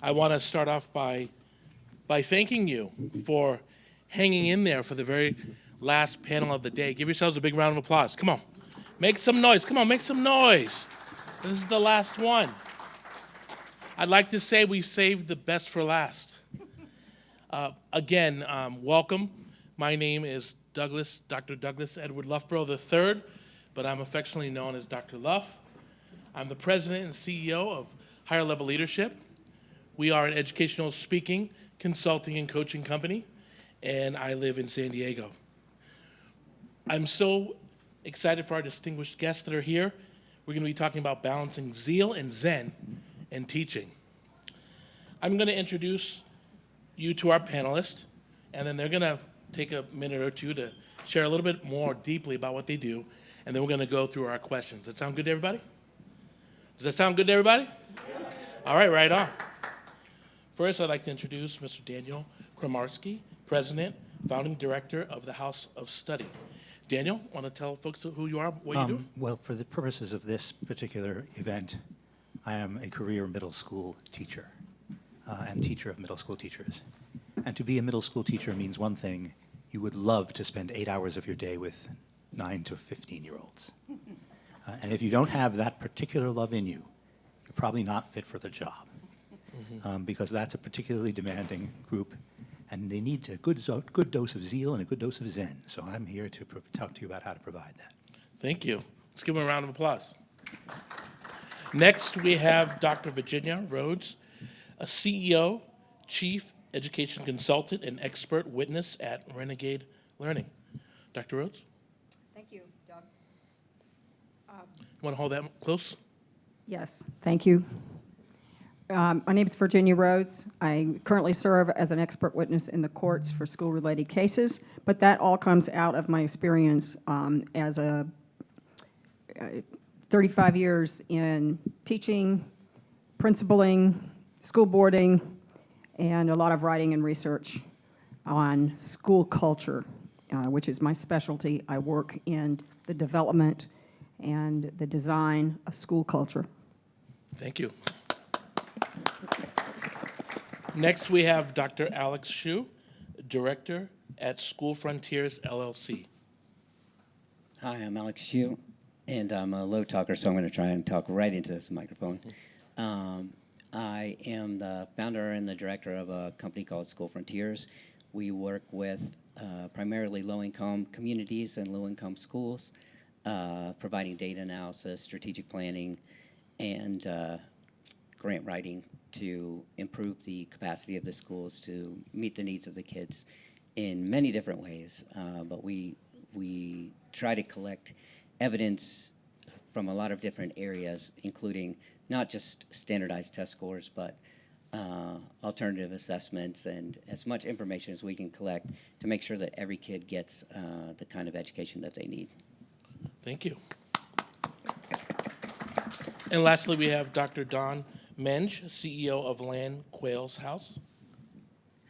I want to start off by thanking you for hanging in there for the very last panel of the day. Give yourselves a big round of applause. Come on. Make some noise. Come on, make some noise. This is the last one. I'd like to say we saved the best for last. Again, welcome. My name is Dr. Douglas Edward Luffborough III, but I'm affectionately known as Dr. Luff. I'm the president and CEO of Higher Level Leadership. We are an educational speaking, consulting, and coaching company, and I live in San Diego. I'm so excited for our distinguished guests that are here. We're going to be talking about balancing zeal and zen in teaching. I'm going to introduce you to our panelists, and then they're going to take a minute or two to share a little bit more deeply about what they do, and then we're going to go through our questions. Does that sound good to everybody? Does that sound good to everybody? All right, right on. First, I'd like to introduce Mr. Daniel Kramarski, President, Founding Director of the House of Study. Daniel, want to tell folks who you are, what you do? Well, for the purposes of this particular event, I am a career middle school teacher and teacher of middle school teachers. And to be a middle school teacher means one thing: you would love to spend 8 hours of your day with 9 to 15-year-olds. And if you don't have that particular love in you, you're probably not fit for the job, because that's a particularly demanding group, and they need a good dose of zeal and a good dose of zen. So I'm here to talk to you about how to provide that. Thank you. Let's give him a round of applause. Next, we have Dr. Virginia Rhodes, a CEO, Chief Education Consultant, and expert witness at Renegade Learning. Dr. Rhodes? Thank you, Doug. Want to hold that close? Yes, thank you. My name is Virginia Rhodes. I currently serve as an expert witness in the courts for school-related cases, but that all comes out of my experience as a 35 years in teaching, principaling, school boarding, and a lot of writing and research on school culture, which is my specialty. I work in the development and the design of school culture. Thank you. Next, we have Dr. Alex Hsu, Director at School Frontiers, LLC. Hi, I'm Alex Hsu, and I'm a low talker, so I'm going to try and talk right into this microphone. I am the founder and the director of a company called School Frontiers. We work with primarily low-income communities and low-income schools, providing data analysis, strategic planning, and grant writing to improve the capacity of the schools to meet the needs of the kids in many different ways. But we try to collect evidence from a lot of different areas, including not just standardized test scores, but alternative assessments and as much information as we can collect to make sure that every kid gets the kind of education that they need. Thank you. And lastly, we have Dr. Dawn Menge, CEO of Land Quails House.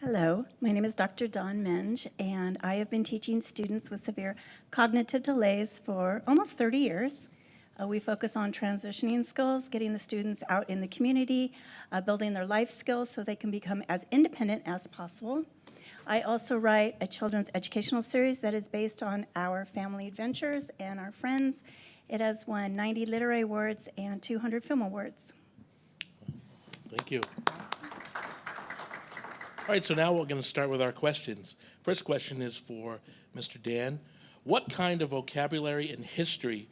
Hello, my name is Dr. Dawn Menge, and I have been teaching students with severe cognitive delays for almost 30 years. We focus on transitioning skills, getting the students out in the community, building their life skills so they can become as independent as possible. I also write a children's educational series that is based on our family adventures and our friends. It has won 90 literary awards and 200 film awards. Thank you. All right, so now we're going to start with our questions. First question is for Mr. Dan. What kind of vocabulary and history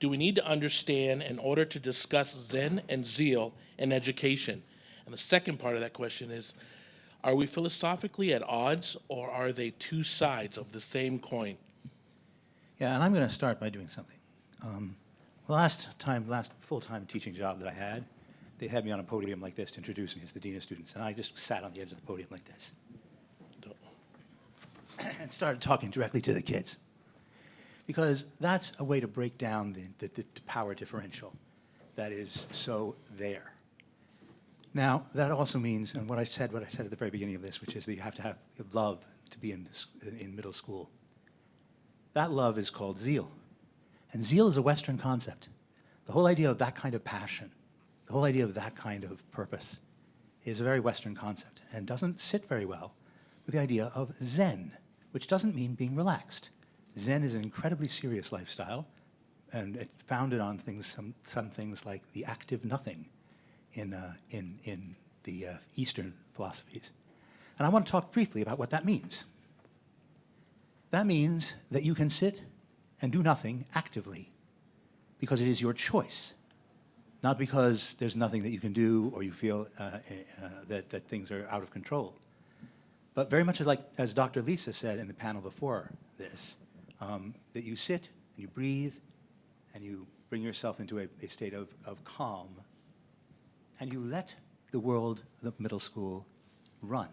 do we need to understand in order to discuss Zen and Zeal in education? And the second part of that question is, are we philosophically at odds, or are they two sides of the same coin? Yeah, and I'm going to start by doing something. The last full-time teaching job that I had, they had me on a podium like this to introduce me as the dean of students, and I just sat on the edge of the podium like this and started talking directly to the kids, because that's a way to break down the power differential that is so there. Now, that also means, and what I said at the very beginning of this, which is that you have to have love to be in middle school. That love is called zeal. And zeal is a Western concept. The whole idea of that kind of passion, the whole idea of that kind of purpose is a very Western concept and doesn't sit very well with the idea of Zen, which doesn't mean being relaxed. Zen is an incredibly serious lifestyle, and it's founded on some things like the active nothing in the Eastern philosophies. And I want to talk briefly about what that means. That means that you can sit and do nothing actively because it is your choice, not because there's nothing that you can do or you feel that things are out of control. But very much as Dr. Lisa said in the panel before this, that you sit and you breathe and you bring yourself into a state of calm and you let the world of middle school run.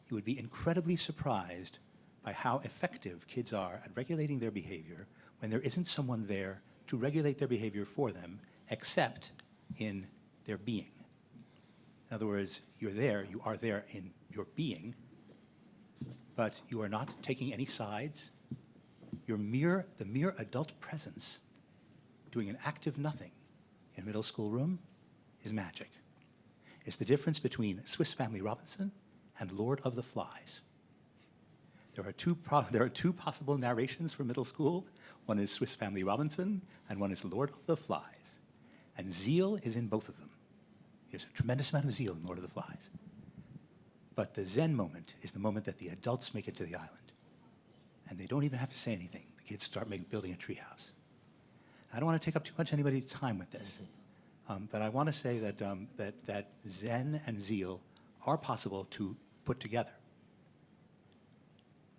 You would be incredibly surprised by how effective kids are at regulating their behavior when there isn't someone there to regulate their behavior for them, except in their being. In other words, you are there in your being, but you are not taking any sides. The mere adult presence, doing an active nothing in a middle school room, is magic. It's the difference between Swiss Family Robinson and Lord of the Flies. There are two possible narrations for middle school. One is Swiss Family Robinson, and one is Lord of the Flies. And Zeal is in both of them. There's a tremendous amount of zeal in Lord of the Flies. But the Zen moment is the moment that the adults make it to the island. And they don't even have to say anything. The kids start building a treehouse. I don't want to take up too much anybody's time with this. But I want to say that Zen and Zeal are possible to put together.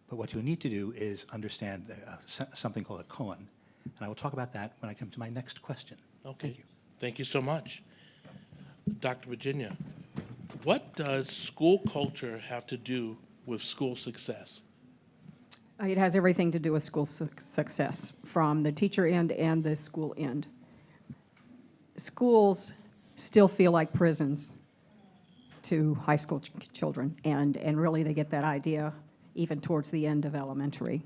But what you need to do is understand something called a koan. And I will talk about that when I come to my next question. Okay. Thank you. Thank you so much. Dr. Virginia, what does school culture have to do with school success? It has everything to do with school success, from the teacher end and the school end. Schools still feel like prisons to high school children, and really they get that idea even towards the end of elementary.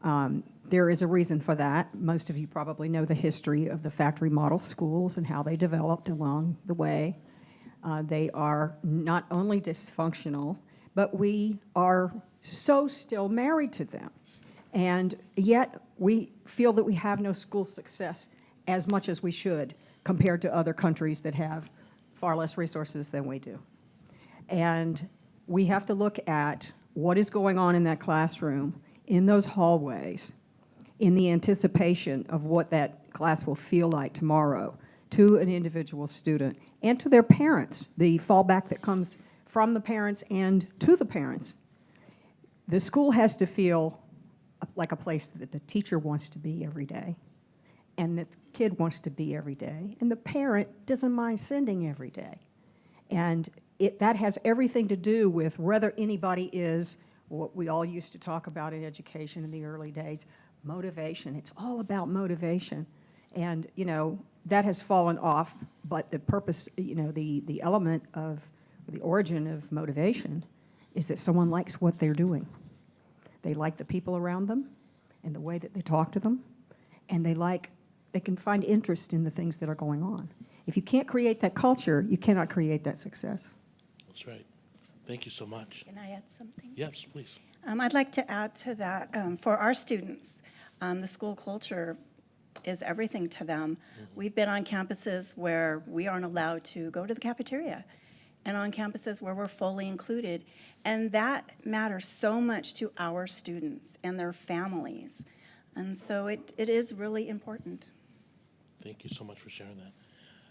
There is a reason for that. Most of you probably know the history of the factory model schools and how they developed along the way. They are not only dysfunctional, but we are so still married to them. And yet we feel that we have no school success as much as we should compared to other countries that have far less resources than we do. And we have to look at what is going on in that classroom, in those hallways, in the anticipation of what that class will feel like tomorrow to an individual student and to their parents, the fallback that comes from the parents and to the parents. The school has to feel like a place that the teacher wants to be every day, and that the kid wants to be every day, and the parent doesn't mind sending every day. And that has everything to do with whether anybody is what we all used to talk about in education in the early days, motivation. It's all about motivation. And, that has fallen off, but the purpose, the element of the origin of motivation is that someone likes what they're doing. They like the people around them and the way that they talk to them, and they can find interest in the things that are going on. If you can't create that culture, you cannot create that success. That's right. Thank you so much. Can I add something? Yes, please. I'd like to add to that, for our students, the school culture is everything to them. We've been on campuses where we aren't allowed to go to the cafeteria, and on campuses where we're fully included. And that matters so much to our students and their families. And so it is really important. Thank you so much for sharing that.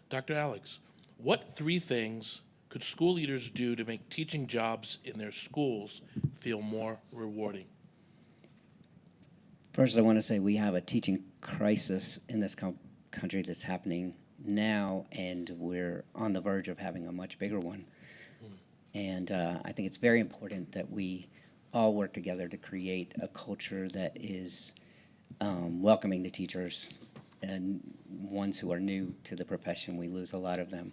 Dr. Alex, what 3 things could school leaders do to make teaching jobs in their schools feel more rewarding? First, I want to say we have a teaching crisis in this country that's happening now, and we're on the verge of having a much bigger one. And I think it's very important that we all work together to create a culture that is welcoming to teachers and ones who are new to the profession. We lose a lot of them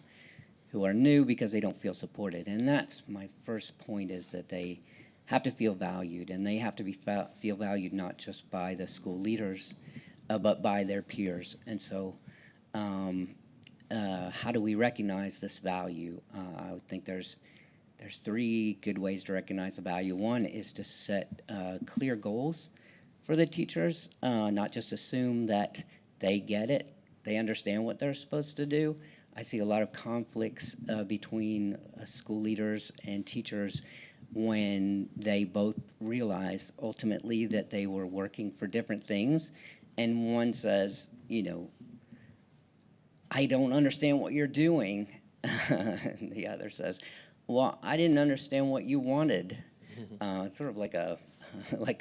who are new because they don't feel supported. And that's my first point, is that they have to feel valued, and they have to feel valued not just by the school leaders, but by their peers. And so how do we recognize this value? I would think there's three good ways to recognize the value. One is to set clear goals for the teachers, not just assume that they get it, they understand what they're supposed to do. I see a lot of conflicts between school leaders and teachers when they both realize ultimately that they were working for different things, and one says, I don't understand what you're doing. And the other says, well, I didn't understand what you wanted. It's sort of like a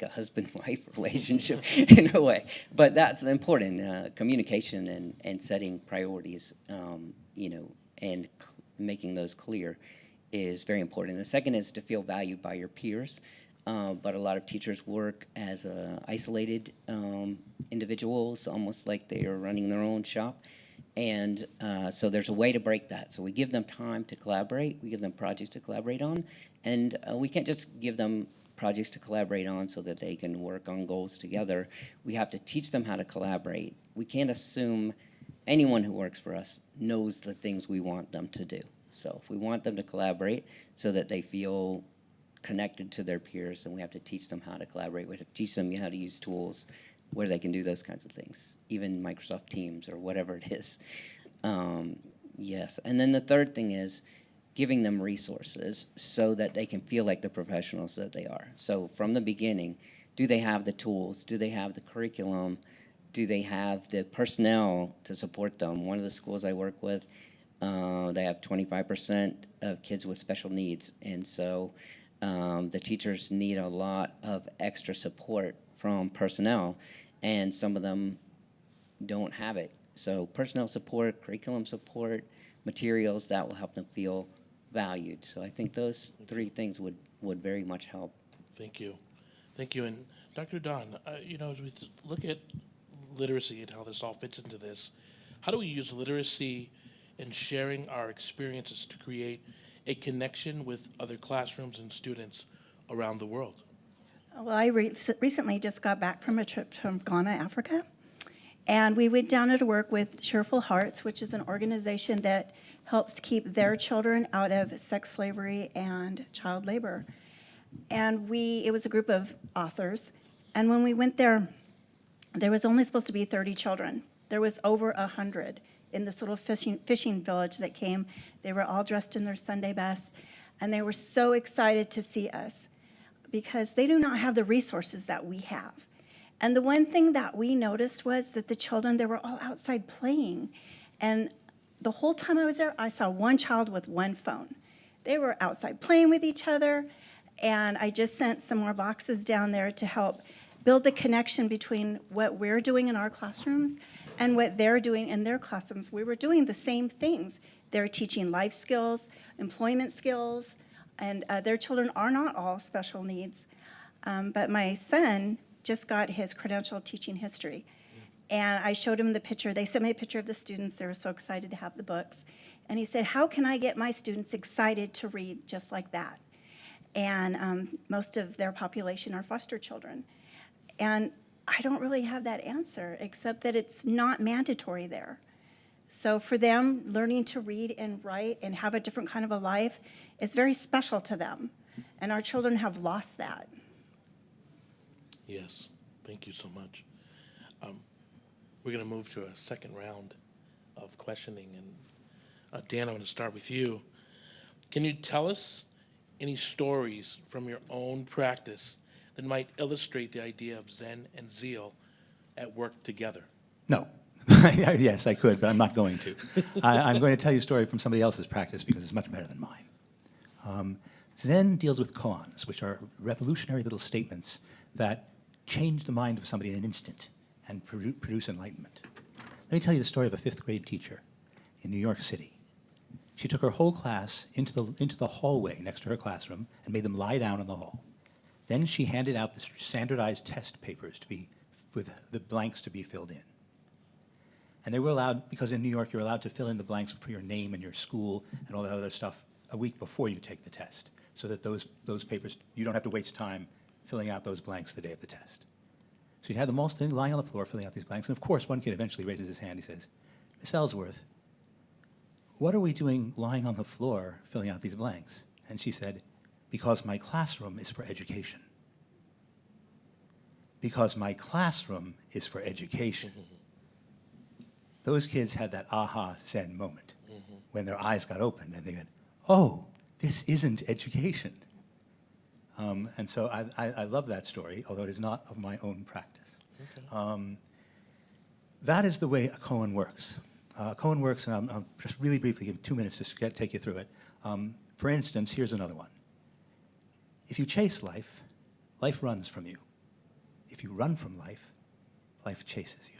husband-wife relationship in a way. But that's important. Communication and setting priorities, and making those clear is very important. The second is to feel valued by your peers. But a lot of teachers work as isolated individuals, almost like they are running their own shop. And so there's a way to break that. So we give them time to collaborate. We give them projects to collaborate on. And we can't just give them projects to collaborate on so that they can work on goals together. We have to teach them how to collaborate. We can't assume anyone who works for us knows the things we want them to do. So if we want them to collaborate so that they feel connected to their peers, then we have to teach them how to collaborate. We have to teach them how to use tools where they can do those kinds of things, even Microsoft Teams or whatever it is. Yes, and then the third thing is giving them resources so that they can feel like the professionals that they are. So from the beginning, do they have the tools? Do they have the curriculum? Do they have the personnel to support them? One of the schools I work with, they have 25% of kids with special needs, and so the teachers need a lot of extra support from personnel, and some of them don't have it. So personnel support, curriculum support, materials, that will help them feel valued. So I think those three things would very much help. Thank you. Thank you. And Dr. Don, as we look at literacy and how this all fits into this, how do we use literacy in sharing our experiences to create a connection with other classrooms and students around the world? Well, I recently just got back from a trip from Ghana, Africa, and we went down to work with Cheerful Hearts, which is an organization that helps keep their children out of sex slavery and child labor. And it was a group of authors, and when we went there, there was only supposed to be 30 children. There was over 100 in this little fishing village that came. They were all dressed in their Sunday best, and they were so excited to see us, because they do not have the resources that we have. And the one thing that we noticed was that the children, they were all outside playing. And the whole time I was there, I saw one child with one phone. They were outside playing with each other, and I just sent some more boxes down there to help build the connection between what we're doing in our classrooms and what they're doing in their classrooms. We were doing the same things. They're teaching life skills, employment skills, and their children are not all special needs. But my son just got his credential teaching history. And I showed him the picture. They sent me a picture of the students. They were so excited to have the books. And he said, how can I get my students excited to read just like that? And most of their population are foster children. And I don't really have that answer, except that it's not mandatory there. So for them, learning to read and write and have a different kind of a life is very special to them. And our children have lost that. Yes, thank you so much. We're going to move to a second round of questioning. And Dan, I'm going to start with you. Can you tell us any stories from your own practice that might illustrate the idea of Zen and Zeal at work together? No. Yes, I could, but I'm not going to. I'm going to tell you a story from somebody else's practice because it's much better than mine. Zen deals with koans, which are revolutionary little statements that change the mind of somebody in an instant and produce enlightenment. Let me tell you the story of a 5th grade teacher in New York City. She took her whole class into the hallway next to her classroom and made them lie down in the hall. Then she handed out the standardized test papers with the blanks to be filled in. And they were allowed, because in New York you're allowed to fill in the blanks for your name and your school and all that other stuff a week before you take the test, so that those papers, you don't have to waste time filling out those blanks the day of the test. So you had them all lying on the floor filling out these blanks, and of course one kid eventually raises his hand. He says, Miss Ellsworth, what are we doing lying on the floor filling out these blanks? And she said, because my classroom is for education. Because my classroom is for education. Those kids had that aha zen moment when their eyes got opened and they went, oh, this isn't education. And so I love that story, although it is not of my own practice. Okay. That is the way a koan works. Koan works, and I'll just really briefly give 2 minutes to take you through it. For instance, here's another one. If you chase life, life runs from you. If you run from life, life chases you.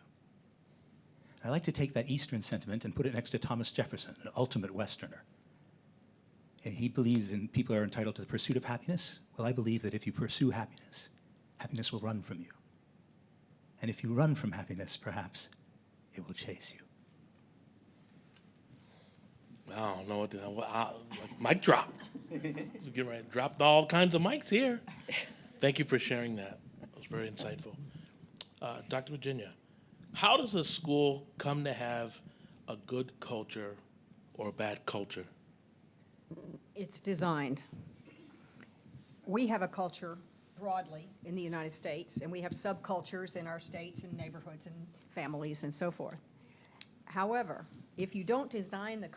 I like to take that Eastern sentiment and put it next to Thomas Jefferson, an ultimate Westerner. And he believes in people are entitled to the pursuit of happiness. Well, I believe that if you pursue happiness, happiness will run from you. And if you run from happiness, perhaps it will chase you. I don't know what to, like, mic drop. Just getting ready to drop all kinds of mics here. Thank you for sharing that. That was very insightful. Dr. Virginia, how does a school come to have a good culture or a bad culture? It's designed. We have a culture broadly in the United States, and we have subcultures in our states and neighborhoods and families and so forth. However, if you don't design the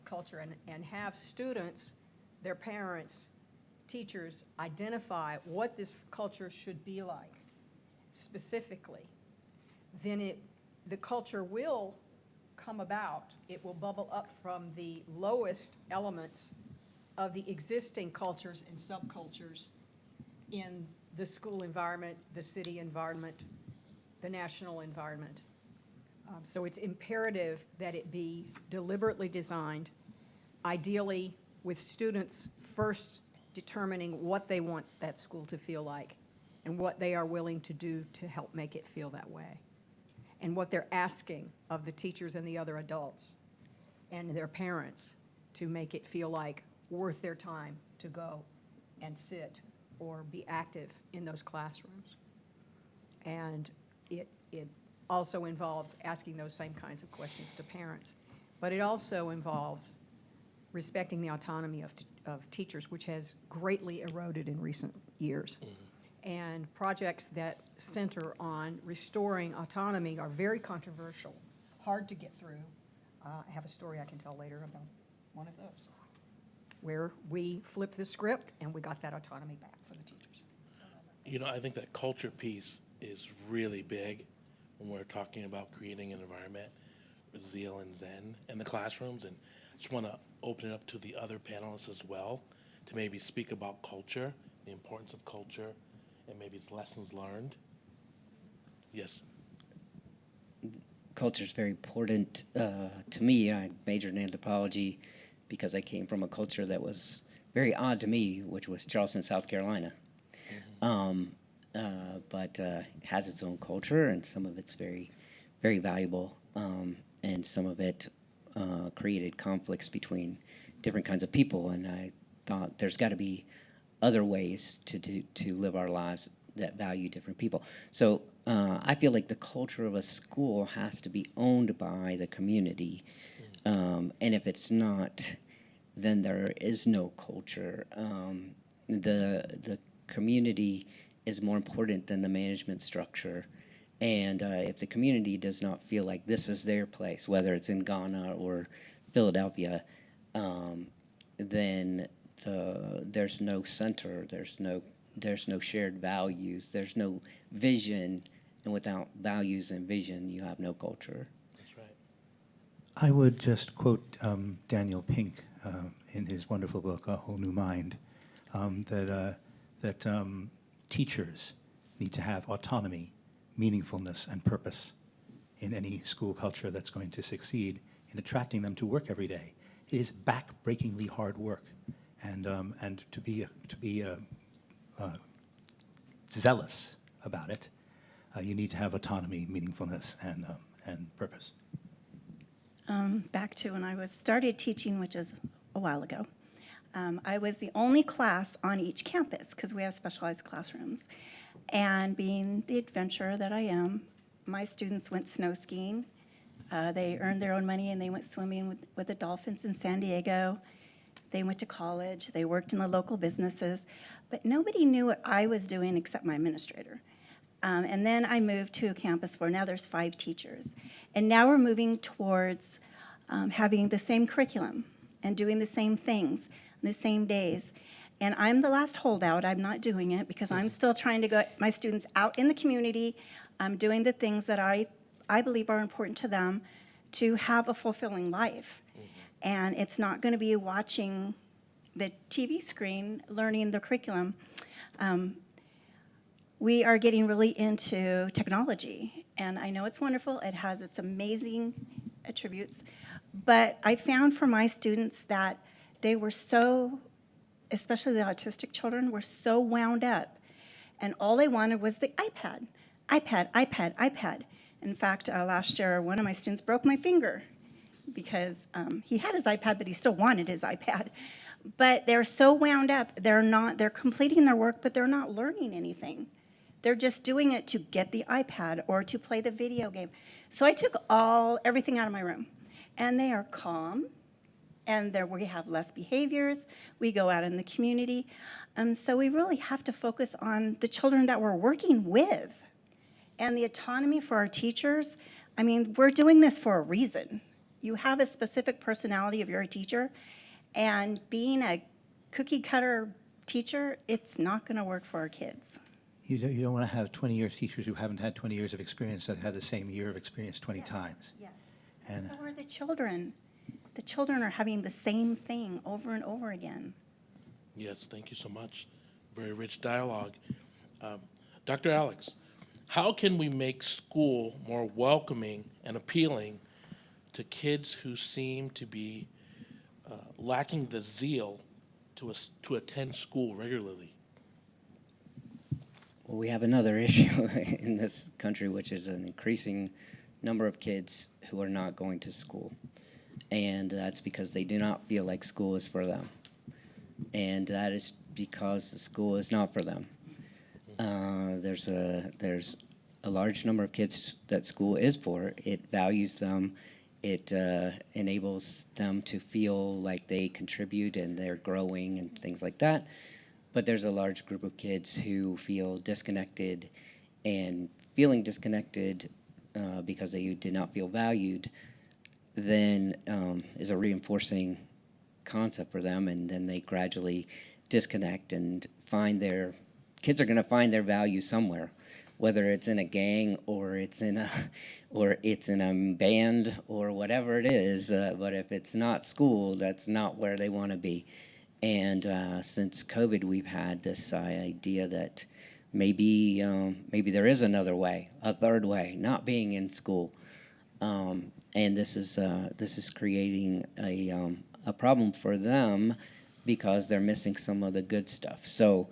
culture and have students, their parents, teachers identify what this culture should be like specifically, then the culture will come about. It will bubble up from the lowest elements of the existing cultures and subcultures in the school environment, the city environment, the national environment. So it's imperative that it be deliberately designed, ideally with students first determining what they want that school to feel like and what they are willing to do to help make it feel that way, and what they're asking of the teachers and the other adults and their parents to make it feel like worth their time to go and sit or be active in those classrooms. And it also involves asking those same kinds of questions to parents. But it also involves respecting the autonomy of teachers, which has greatly eroded in recent years. And projects that center on restoring autonomy are very controversial, hard to get through. I have a story I can tell later about one of those, where we flipped the script and we got that autonomy back for the teachers. You know, I think that culture piece is really big when we're talking about creating an environment with Zeal and Zen in the classrooms. And I just want to open it up to the other panelists as well to maybe speak about culture, the importance of culture, and maybe its lessons learned. Yes. Culture is very important to me. I majored in anthropology because I came from a culture that was very odd to me, which was Charleston, South Carolina. But has its own culture, and some of it's very, very valuable, and some of it created conflicts between different kinds of people. And I thought there's got to be other ways to live our lives that value different people. So I feel like the culture of a school has to be owned by the community, and if it's not, then there is no culture. The community is more important than the management structure. And if the community does not feel like this is their place, whether it's in Ghana or Philadelphia, then there's no center, there's no shared values, there's no vision, and without values and vision, you have no culture. That's right. I would just quote Daniel Pink in his wonderful book, A Whole New Mind, that teachers need to have autonomy, meaningfulness, and purpose in any school culture that's going to succeed in attracting them to work every day. It is back-breakingly hard work, and to be zealous about it, you need to have autonomy, meaningfulness, and purpose. Back to when I started teaching, which is a while ago. I was the only class on each campus because we have specialized classrooms. And being the adventurer that I am, my students went snow skiing. They earned their own money and they went swimming with the dolphins in San Diego. They went to college. They worked in the local businesses. But nobody knew what I was doing except my administrator. And then I moved to a campus where now there's 5 teachers. And now we're moving towards having the same curriculum and doing the same things on the same days. And I'm the last holdout. I'm not doing it because I'm still trying to get my students out in the community, doing the things that I believe are important to them to have a fulfilling life. And it's not going to be watching the TV screen, learning the curriculum. We are getting really into technology, and I know it's wonderful. It has its amazing attributes, but I found for my students that they were so, especially the autistic children, were so wound up, and all they wanted was the iPad, iPad, iPad, iPad. In fact, last year, one of my students broke my finger because he had his iPad, but he still wanted his iPad. But they're so wound up, they're completing their work, but they're not learning anything. They're just doing it to get the iPad or to play the video game. So I took everything out of my room, and they are calm, and we have less behaviors. We go out in the community. So we really have to focus on the children that we're working with. And the autonomy for our teachers, I mean, we're doing this for a reason. You have a specific personality if you're a teacher, and being a cookie-cutter teacher, it's not going to work for our kids. You don't want to have 20-year teachers who haven't had 20 years of experience that had the same year of experience 20 times. Yes. And So are the children. The children are having the same thing over and over again. Yes, thank you so much. Very rich dialogue. Dr. Alex, how can we make school more welcoming and appealing to kids who seem to be lacking the zeal to attend school regularly? Well, we have another issue in this country, which is an increasing number of kids who are not going to school. And that's because they do not feel like school is for them. And that is because the school is not for them. There's a large number of kids that school is for. It values them. It enables them to feel like they contribute and they're growing and things like that. But there's a large group of kids who feel disconnected, and feeling disconnected because they did not feel valued then is a reinforcing concept for them, and then they gradually disconnect and kids are going to find their value somewhere, whether it's in a gang or it's in a band or whatever it is. But if it's not school, that's not where they want to be. And since COVID, we've had this idea that maybe there is another way, a third way, not being in school. And this is creating a problem for them because they're missing some of the good stuff. So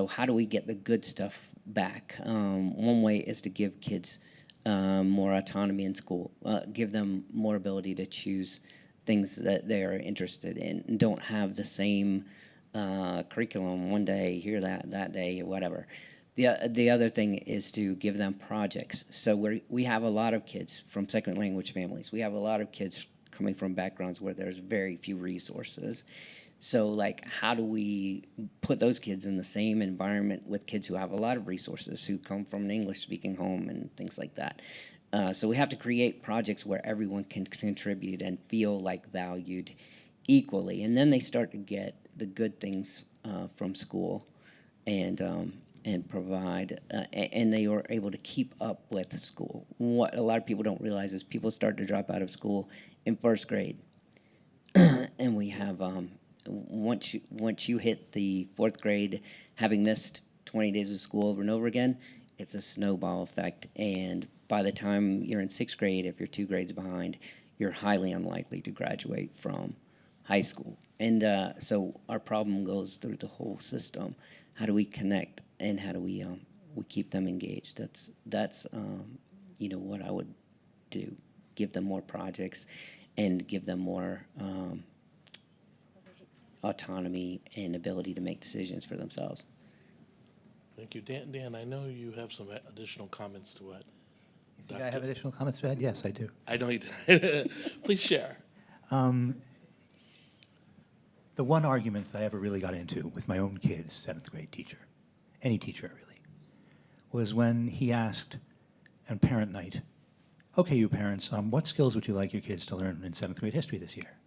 how do we get the good stuff back? One way is to give kids more autonomy in school, give them more ability to choose things that they are interested in, and don't have the same curriculum one day, here that day, or whatever. The other thing is to give them projects. So we have a lot of kids from second language families. We have a lot of kids coming from backgrounds where there's very few resources. So, like, how do we put those kids in the same environment with kids who have a lot of resources, who come from an English-speaking home and things like that? So we have to create projects where everyone can contribute and feel like valued equally. And then they start to get the good things from school and provide, and they are able to keep up with school. What a lot of people don't realize is people start to drop out of school in first grade. And we have, once you hit the fourth grade, having missed 20 days of school over and over again, it's a snowball effect. And by the time you're in sixth grade, if you're 2 grades behind, you're highly unlikely to graduate from high school. And so our problem goes through the whole system. How do we connect, and how do we keep them engaged? That's what I would do. Give them more projects and give them more autonomy and ability to make decisions for themselves. Thank you. Dan, I know you have some additional comments to what Do I have additional comments to add? Yes, I do. I know you did. Please share. The one argument that I ever really got into with my own kid's seventh grade teacher, any teacher really, was when he asked on parent night, okay, you parents, what skills would you like your kids to learn in seventh grade history this year?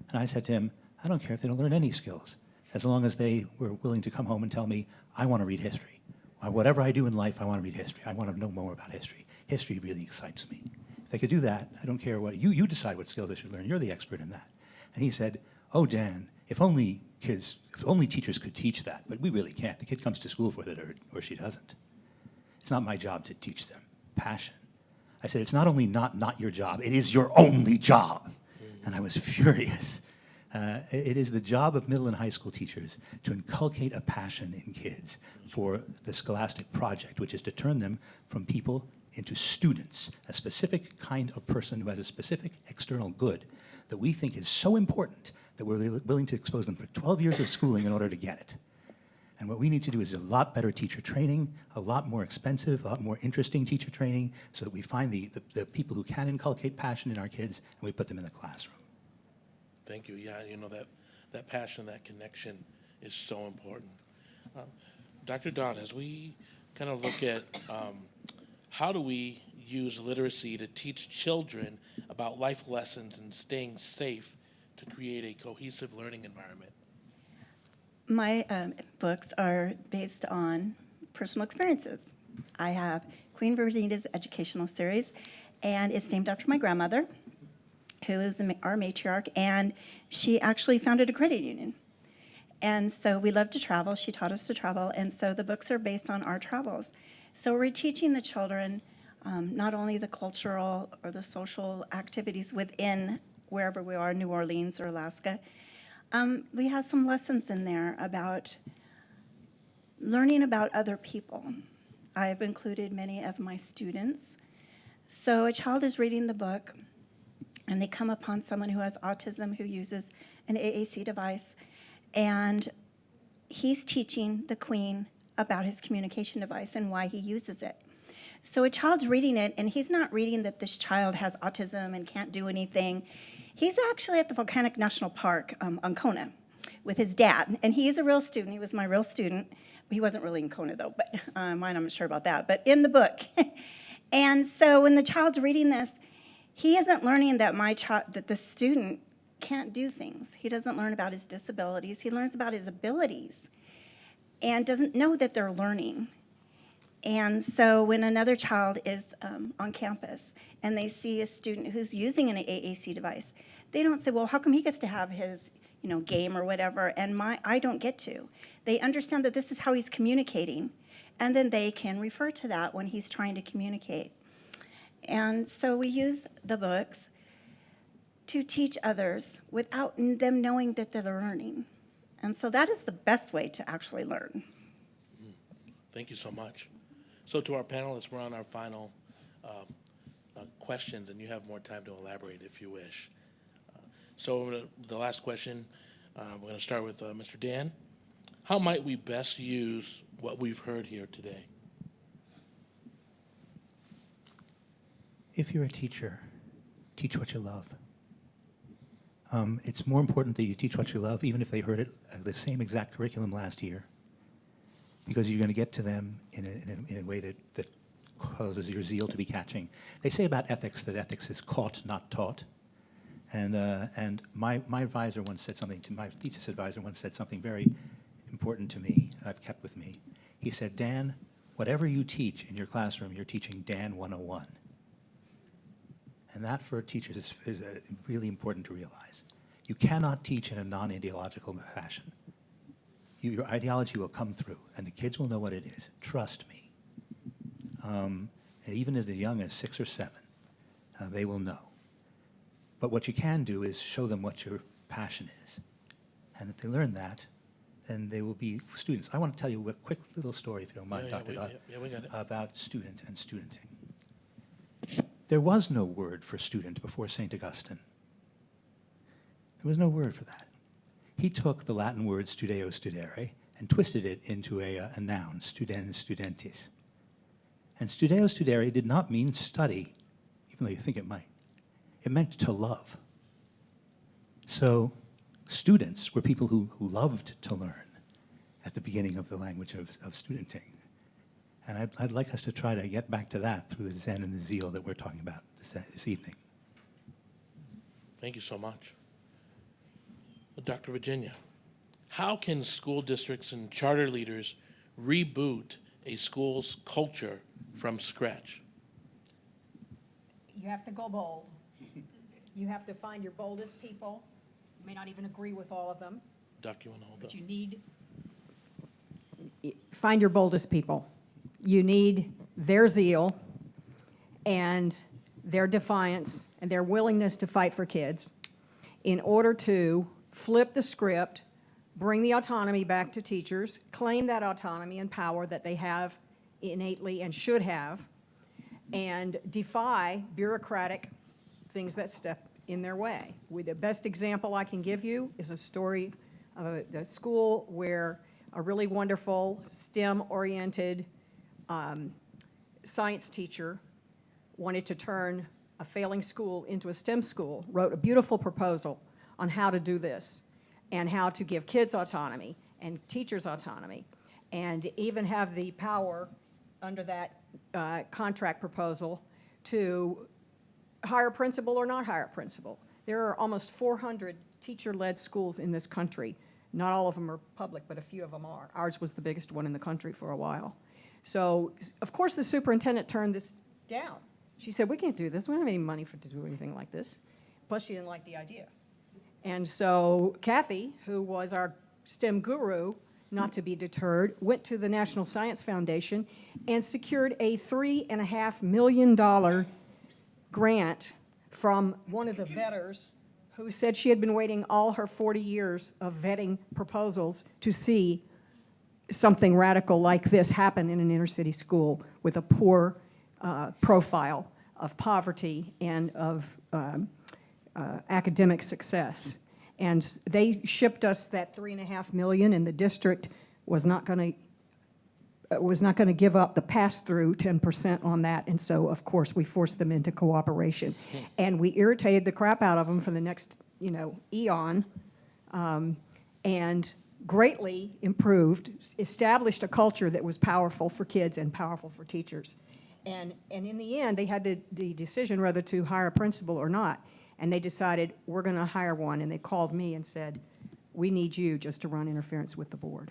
And I said to him, I don't care if they don't learn any skills, as long as they were willing to come home and tell me, I want to read history. Whatever I do in life, I want to read history. I want to know more about history. History really excites me. If they could do that, I don't care what, you decide what skills they should learn. You're the expert in that. And he said, oh, Dan, if only teachers could teach that, but we really can't. The kid comes to school for it or she doesn't. It's not my job to teach them passion. I said, it's not only not your job, it is your only job. And I was furious. It is the job of middle and high school teachers to inculcate a passion in kids for the scholastic project, which is to turn them from people into students, a specific kind of person who has a specific external good that we think is so important that we're willing to expose them for 12 years of schooling in order to get it. And what we need to do is a lot better teacher training, a lot more expensive, a lot more interesting teacher training, so that we find the people who can inculcate passion in our kids and we put them in the classroom. Thank you. Yeah, you know, that passion, that connection is so important. Dr. Don, as we kind of look at how do we use literacy to teach children about life lessons and staying safe to create a cohesive learning environment? My books are based on personal experiences. I have Queen Vernita's educational series, and it's named after my grandmother, who is our matriarch, and she actually founded a credit union. And so we love to travel. She taught us to travel, and so the books are based on our travels. So we're teaching the children not only the cultural or the social activities within wherever we are, New Orleans or Alaska. We have some lessons in there about learning about other people. I've included many of my students. So a child is reading the book, and they come upon someone who has autism who uses an AAC device, and he's teaching the queen about his communication device and why he uses it. So a child's reading it, and he's not reading that this child has autism and can't do anything. He's actually at the Volcanic National Park on Kona with his dad, and he is a real student. He was my real student. He wasn't really in Kona, though, but mine, I'm not sure about that, but in the book. And so when the child's reading this, he isn't learning that that the student can't do things. He doesn't learn about his disabilities. He learns about his abilities and doesn't know that they're learning. And so when another child is on campus and they see a student who's using an AAC device, they don't say, well, how come he gets to have his game or whatever, and I don't get to? They understand that this is how he's communicating, and then they can refer to that when he's trying to communicate. And so we use the books to teach others without them knowing that they're learning. And so that is the best way to actually learn. Thank you so much. So to our panelists, we're on our final questions, and you have more time to elaborate if you wish. So the last question, we're going to start with Mr. Dan. How might we best use what we've heard here today? If you're a teacher, teach what you love. It's more important that you teach what you love, even if they heard it the same exact curriculum last year, because you're going to get to them in a way that causes your zeal to be catching. They say about ethics that ethics is caught, not taught. And my advisor once said something to my thesis advisor once said something very important to me, I've kept with me. He said, Dan, whatever you teach in your classroom, you're teaching Dan 101. And that for teachers is really important to realize. You cannot teach in a non-ideological fashion. Your ideology will come through, and the kids will know what it is. Trust me. And even as young as 6 or 7, they will know. But what you can do is show them what your passion is. And if they learn that, then they will be students. I want to tell you a quick little story, if you don't mind, Dr. Dodd, we got it. about student and studenting. There was no word for student before St. Augustine. There was no word for that. He took the Latin word studeo studere and twisted it into a noun, studens studentis. And studeo studere did not mean study, even though you think it might. It meant to love. So students were people who loved to learn at the beginning of the language of studenting. And I'd like us to try to get back to that through the Zen and the Zeal that we're talking about this evening. Thank you so much. Dr. Virginia, how can school districts and charter leaders reboot a school's culture from scratch? You have to go bold. You have to find your boldest people. You may not even agree with all of them, Doc, you want to hold but up? you need, find your boldest people. You need their zeal and their defiance and their willingness to fight for kids in order to flip the script, bring the autonomy back to teachers, claim that autonomy and power that they have innately and should have, and defy bureaucratic things that step in their way. The best example I can give you is a story of a school where a really wonderful STEM-oriented science teacher wanted to turn a failing school into a STEM school, wrote a beautiful proposal on how to do this and how to give kids autonomy and teachers autonomy, and even have the power under that contract proposal to hire a principal or not hire a principal. There are almost 400 teacher-led schools in this country. Not all of them are public, but a few of them are. Ours was the biggest one in the country for a while. So, of course, the superintendent turned this down. She said, we can't do this. We don't have any money to do anything like this. Plus, she didn't like the idea. And so Kathy, who was our STEM guru, not to be deterred, went to the National Science Foundation and secured a $3.5 million grant from one of the vetters who said she had been waiting all her 40 years of vetting proposals to see something radical like this happen in an inner city school with a poor profile of poverty and of academic success. And they shipped us that $3.5 million, and the district was not going to give up the pass-through 10% on that. And so, of course, we forced them into cooperation. And we irritated the crap out of them for the next, eon, and greatly improved, established a culture that was powerful for kids and powerful for teachers. And in the end, they had the decision whether to hire a principal or not. And they decided, we're going to hire one. And they called me and said, we need you just to run interference with the board.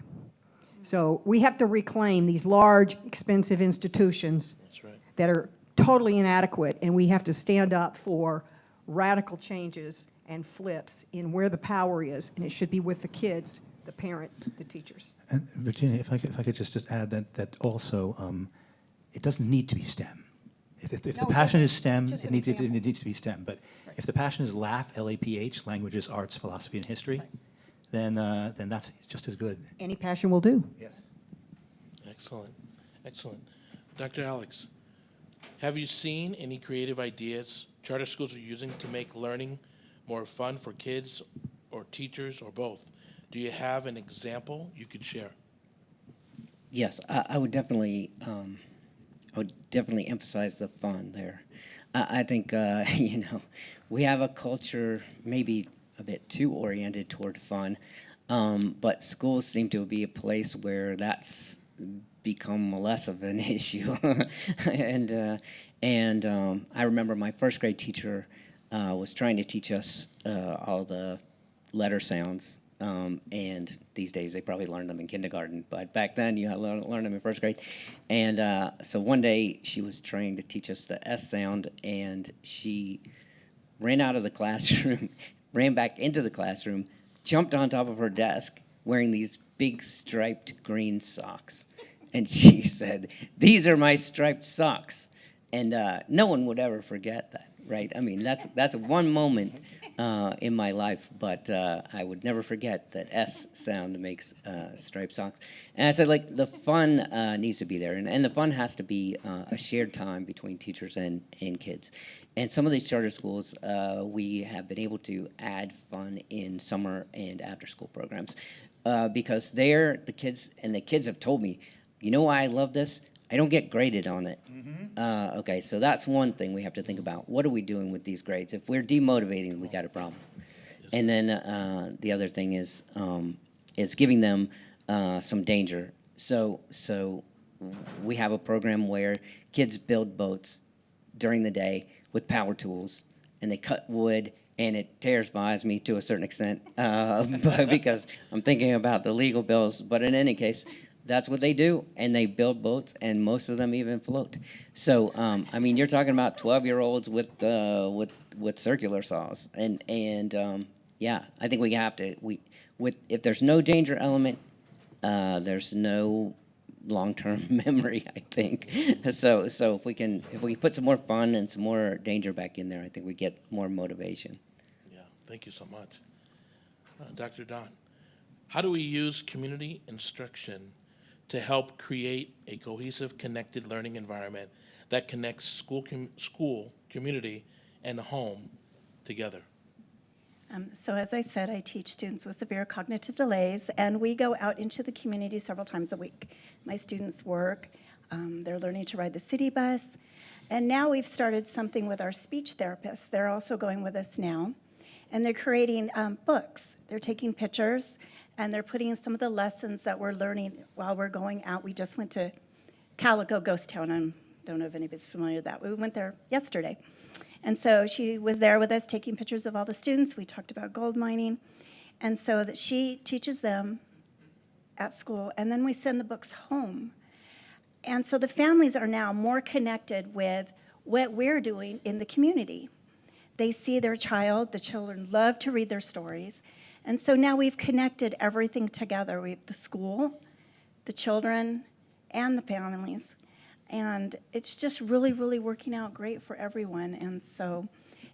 So we have to reclaim these large, expensive institutions That's right. that are totally inadequate, and we have to stand up for radical changes and flips in where the power is, and it should be with the kids, the parents, the teachers. And Virginia, if I could just add that also, it doesn't need to be STEM. If the No, it passion doesn't. is STEM, Just it an needs example. to be STEM. But Right. if the passion is LAPH, LAPH, languages, arts, philosophy, and history, Right. then that's just as good. Any passion will do. Yes. Excellent. Excellent. Dr. Alex, have you seen any creative ideas charter schools are using to make learning more fun for kids or teachers or both? Do you have an example you could share? Yes, I would definitely emphasize the fun there. I think we have a culture maybe a bit too oriented toward fun, but schools seem to be a place where that's become less of an issue. and I remember my first grade teacher was trying to teach us all the letter sounds. And these days they probably learned them in kindergarten, but back then you had to learn them in first grade. And so one day she was trying to teach us the S sound, and she ran out of the classroom, ran back into the classroom, jumped on top of her desk wearing these big striped green socks. And she said, "These are my striped socks." And no one would ever forget that, right? I mean, that's one moment in my life, but I would never forget that S sound makes striped socks. And I said, the fun needs to be there, and the fun has to be a shared time between teachers and kids. And some of these charter schools, we have been able to add fun in summer and after-school programs because the kids have told me, why I love this? I don't get graded on it. Okay, so that's one thing we have to think about. What are we doing with these grades? If we're demotivating, we got a problem. And then the other thing is giving them some danger. So we have a program where kids build boats during the day with power tools, and they cut wood, and it terrifies me to a certain extent but because I'm thinking about the legal bills. But in any case, that's what they do, and they build boats, and most of them even float. So, I mean, you're talking about 12-year-olds with circular saws, and yeah, I think we have to. If there's no danger element, there's no long-term memory, I think. So if we put some more fun and some more danger back in there, I think we get more motivation. Yeah, thank you so much. Dr. Don, how do we use community instruction to help create a cohesive, connected learning environment that connects school, community, and home together? So as I said, I teach students with severe cognitive delays, and we go out into the community several times a week. My students work, they're learning to ride the city bus, and now we've started something with our speech therapists. They're also going with us now, and they're creating books. They're taking pictures, and they're putting some of the lessons that we're learning while we're going out. We just went to Calico Ghost Town. I don't know if anybody's familiar with that. We went there yesterday. And so she was there with us taking pictures of all the students. We talked about gold mining. And so that she teaches them at school, and then we send the books home. And so the families are now more connected with what we're doing in the community. They see their child, the children love to read their stories. And so now we've connected everything together. We have the school, the children, and the families. And it's just really, really working out great for everyone. And so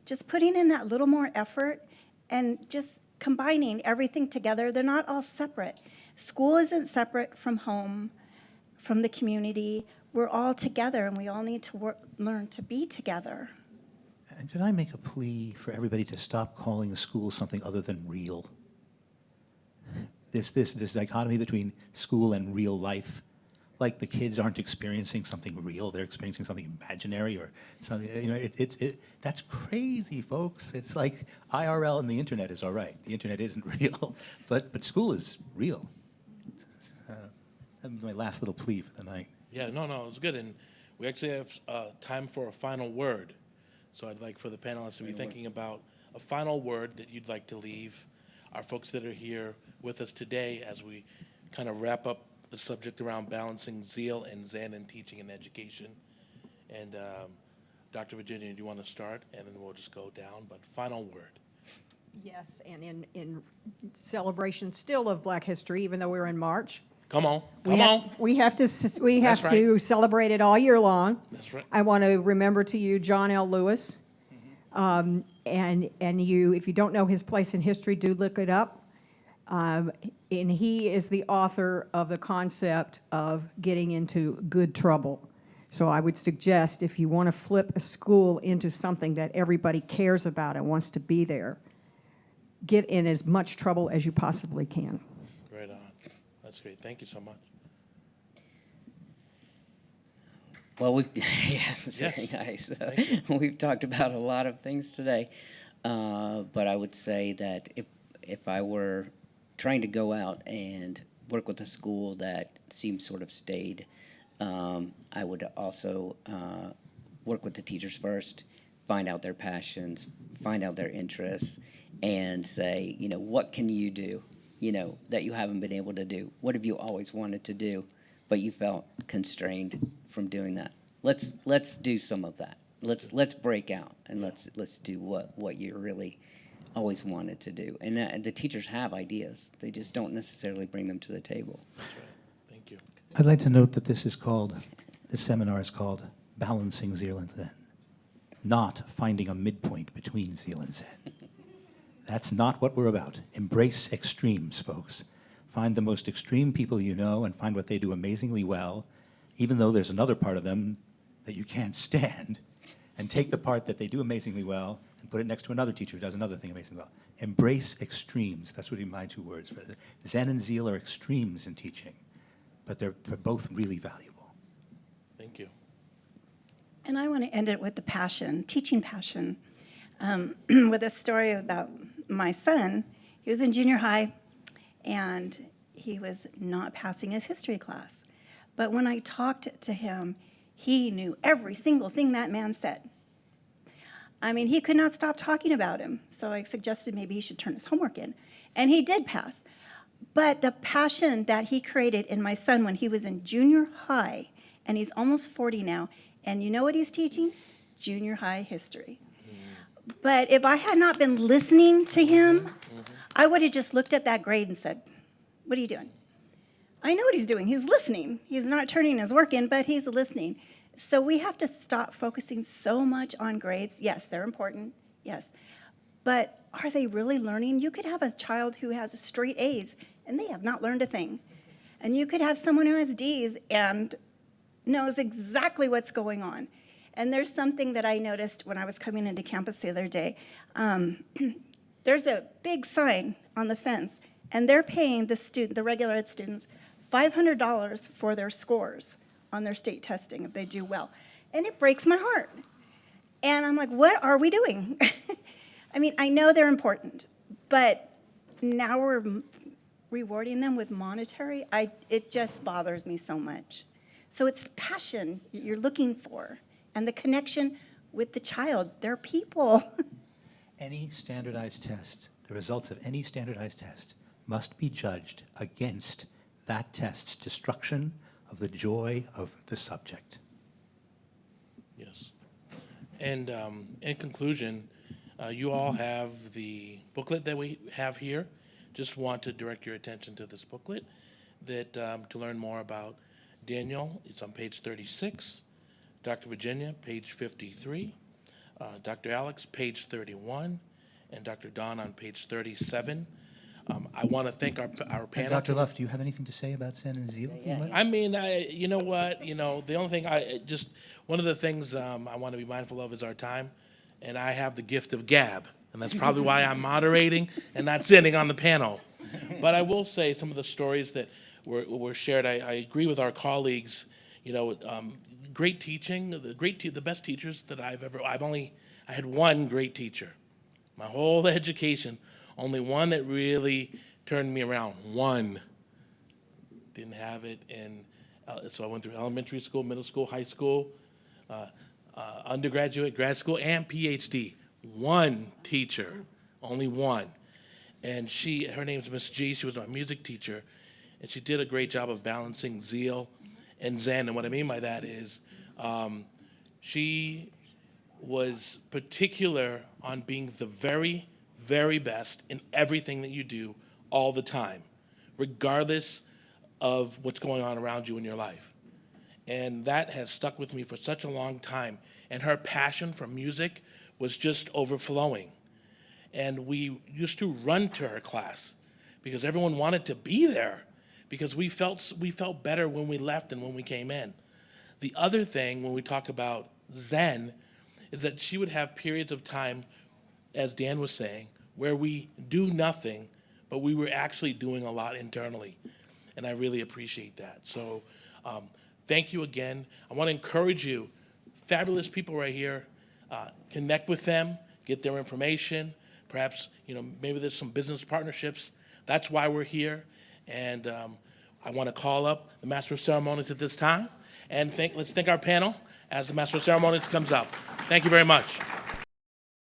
just putting in that little more effort and just combining everything together. They're not all separate. School isn't separate from home, from the community. We're all together, and we all need to learn to be together. And could I make a plea for everybody to stop calling the school something other than real? This dichotomy between school and real life. Like the kids aren't experiencing something real, they're experiencing something imaginary or something, you know, that's crazy, folks. It's like IRL and the internet is all right. The internet isn't real, but school is real. That was my last little plea for the night. Yeah, no, it was good. And we actually have time for a final word. So I'd like for the panelists to be thinking about a final word that you'd like to leave our folks that are here with us today as we kind of wrap up the subject around balancing zeal and zen in teaching and education. And Dr. Virginia, do you want to start? And then we'll just go down, but final word. Yes, and in celebration still of Black History, even though we're in March, Come on. we have to That's to celebrate it all year long. That's right. I want to remember to you John L. Lewis, and you, if you don't know his place in history, do look it up. And he is the author of the concept of getting into good trouble. So I would suggest if you want to flip a school into something that everybody cares about and wants to be there, get in as much trouble as you possibly can. Right on. That's great. Thank you so much. Well, yeah, very Yes. nice. Thank you. We've talked about a lot of things today, but I would say that if I were trying to go out and work with a school that seems sort of staid, I would also work with the teachers first, find out their passions, find out their interests, and say, you know, what can you do, you know, that you haven't been able to do? What have you always wanted to do, but you felt constrained from doing that? Let's do some of that. Let's break out and let's do what you really always wanted to do. And the teachers have ideas. They just don't necessarily bring them to the table. That's right. Thank you. I'd like to note that this seminar is called Balancing Zeal and Zen, not finding a midpoint between Zeal and Zen. That's not what we're about. Embrace extremes, folks. Find the most extreme people you know and find what they do amazingly well, even though there's another part of them that you can't stand, and take the part that they do amazingly well and put it next to another teacher who does another thing amazingly well. Embrace extremes. That's what would be my 2 words. Zen and zeal are extremes in teaching, but they're both really valuable. Thank you. And I want to end it with the passion, teaching passion, with a story about my son. He was in junior high, and he was not passing his history class. But when I talked to him, he knew every single thing that man said. I mean, he could not stop talking about him. So I suggested maybe he should turn his homework in. And he did pass. But the passion that he created in my son when he was in junior high, and he's almost 40 now, and you know what he's teaching? Junior high history. But if I had not been listening to him, I would have just looked at that grade and said, what are you doing? I know what he's doing. He's listening. He's not turning his work in, but he's listening. So we have to stop focusing so much on grades. Yes, they're important. Yes. But are they really learning? You could have a child who has straight A's, and they have not learned a thing. And you could have someone who has D's and knows exactly what's going on. And there's something that I noticed when I was coming into campus the other day. There's a big sign on the fence, and they're paying the regular ed students $500 for their scores on their state testing if they do well. And it breaks my heart. And I'm like, what are we doing? I mean, I know they're important, but now we're rewarding them with monetary. It just bothers me so much. So it's passion you're looking for and the connection with the child. They're people. Any standardized test, the results of any standardized test must be judged against that test's destruction of the joy of the subject. Yes. And in conclusion, you all have the booklet that we have here. Just want to direct your attention to this booklet that to learn more about Daniel. It's on page 36. Dr. Virginia, page 53. Dr. Alex, page 31. And Dr. Don on page 37. I want to thank our And panel. Dr. Luff, do you have anything to say about Zen and Zeal? I mean, you know what? The only thing one of the things I want to be mindful of is our time, and I have the gift of gab, and that's probably why I'm moderating and not sitting on the panel. But I will say some of the stories that were shared. I agree with our colleagues. Great teaching. The best teachers that I had one great teacher, my whole education. Only one that really turned me around. One. Didn't have it so I went through elementary school, middle school, high school, undergraduate, grad school, and PhD. One teacher, only one. And her name's Miss G. She was my music teacher, and she did a great job of balancing Zeal and Zen. And what I mean by that is she was particular on being the very, very best in everything that you do all the time, regardless of what's going on around you in your life. And that has stuck with me for such a long time. And her passion for music was just overflowing. And we used to run to her class because everyone wanted to be there because we felt better when we left than when we came in. The other thing when we talk about Zen is that she would have periods of time, as Dan was saying, where we do nothing, but we were actually doing a lot internally. And I really appreciate that. So thank you again. I want to encourage you, fabulous people right here, connect with them, get their information. Perhaps, maybe there's some business partnerships. That's why we're here. And I want to call up the Master of Ceremonies at this time. And let's thank our panel as the Master of Ceremonies comes up. Thank you very much.